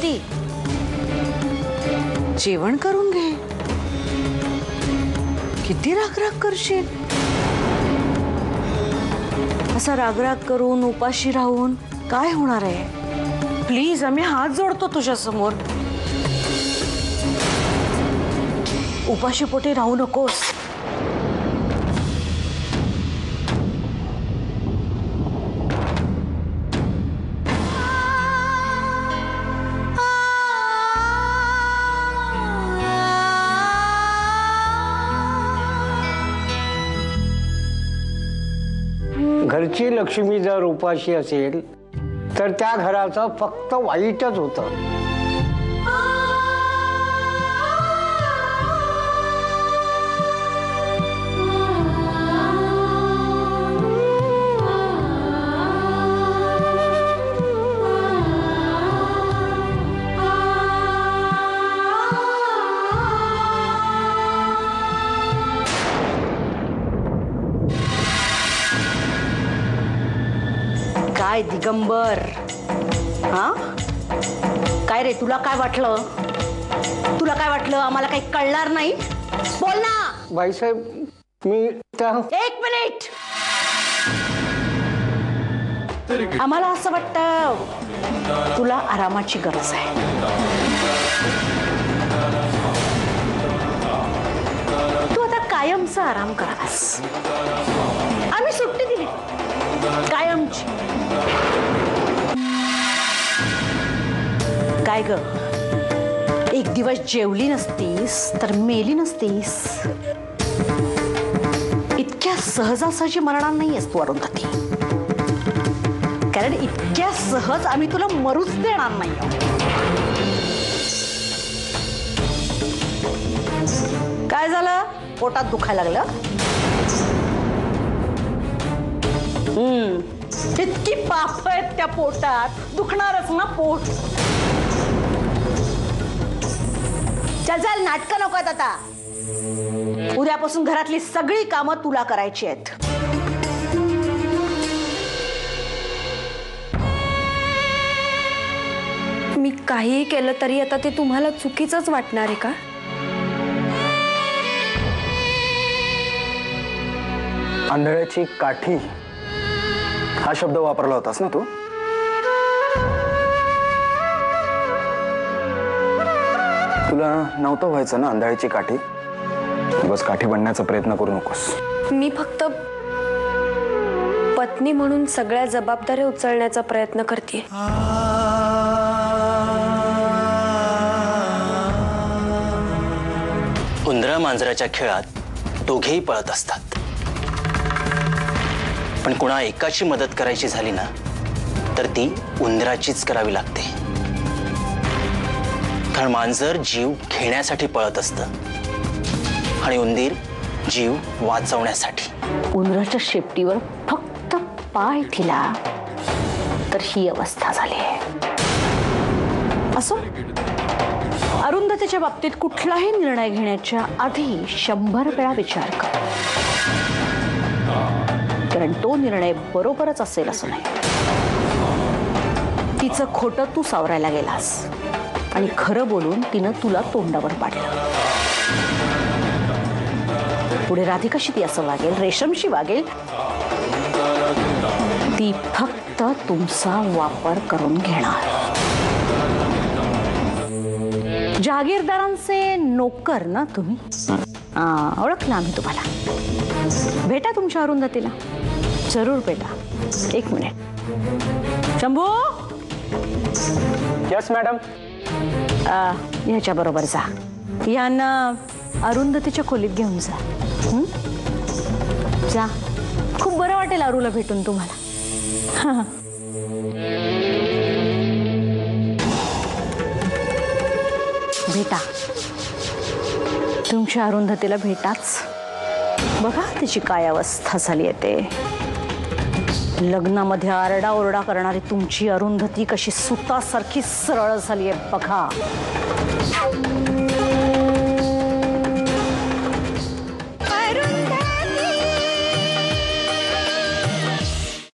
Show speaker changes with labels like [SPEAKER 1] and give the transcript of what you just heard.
[SPEAKER 1] अरुंधती, जेवण करून घे. किती राग करशील? असा राग करून उपाशी राहून काय होणार आहे? प्लीज, आम्ही हात जोडतो तुझ्या समोर. उपाशी पोटी राहू नकोस.
[SPEAKER 2] घरची लक्ष्मी जर उपाशी असेल तर त्या घराचं फक्त वाईटच होतं.
[SPEAKER 1] काय दिगंबर, हा काय रे? तुला काय वाटलं? तुला काय वाटलं आम्हाला काही कळणार नाही? बोल ना.
[SPEAKER 2] बाईसाहेब, मी त्या...
[SPEAKER 1] एक मिनिट. आम्हाला असं वाटतं तुला आरामाची गरज आहे. तू आता कायमचा आराम करावास. आम्ही सुट्टी दिली कायमची. काय ग, एक दिवस जेवली नसतीस तर मेली नसतीस. इतक्या सहजासहजी मरणार नाहीयेस तू अरुंधती, कारण इतक्या सहज आम्ही तुला मरूच देणार नाही. काय झालं? पोटात दुखायला लागलं? इतकी पाप आहेत त्या पोटात, दुखणारच ना पोट. चल चल, नाटकं नको आहेत आता. उद्यापासून घरातली सगळी कामं तुला करायची आहेत.
[SPEAKER 3] मी काहीही केलं तरी आता ते तुम्हाला चुकीचंच वाटणार आहे का?
[SPEAKER 4] आंधळ्याची काठी हा शब्द वापरला होतास ना तू? तुला नव्हतं व्हायचं ना आंधळ्याची काठी? बस काठी बनण्याचा प्रयत्न करू नकोस.
[SPEAKER 3] मी फक्त पत्नी म्हणून सगळ्या जबाबदाऱ्या उचलण्याचा प्रयत्न करते.
[SPEAKER 5] उंदरा मांजराच्या खेळात दोघेही पळत असतात, पण कुणा एकाची मदत करायची झाली ना तर ती उंदराचीच करावी लागते. कारण मांजर जीव घेण्यासाठी पळत असतं आणि उंदीर जीव वाचवण्यासाठी.
[SPEAKER 1] उंदराच्या शेपटीवर फक्त पाय ठेवला तर ही अवस्था झाली आहे. असो, अरुंधतीच्या बाबतीत कुठलाही निर्णय घेण्याच्या आधी 100 वेळा विचार कर, कारण तो निर्णय बरोबरच असेल असं नाही. तिचं खोटं तू सावरायला गेलास आणि खरं बोलून तिनं तुला तोंडावर पाडलं. पुढे राधिकाशी ती असं वागेल, रेशमशी वागेल. ती फक्त तुमचा वापर करून घेणार. जहागीरदारांचे नोकर ना तुम्ही? ओळखलं आम्ही तुम्हाला. भेटा तुमच्या अरुंधतीला, जरूर भेटा. एक मिनिट. शंभू.
[SPEAKER 4] Yes madam.
[SPEAKER 1] ह्याच्या बरोबर जा. यांना अरुंधतीच्या खोलीत घेऊन जा. जा, खूप बरं वाटेल अरुला भेटून तुम्हाला. भेटा, तुमच्या अरुंधतीला भेटाच. बघा तिची काय अवस्था झाली आहे ते. लग्नामध्ये आरडाओरडा करणारी तुमची अरुंधती कशी सुतासारखी सरळ झाली आहे बघा.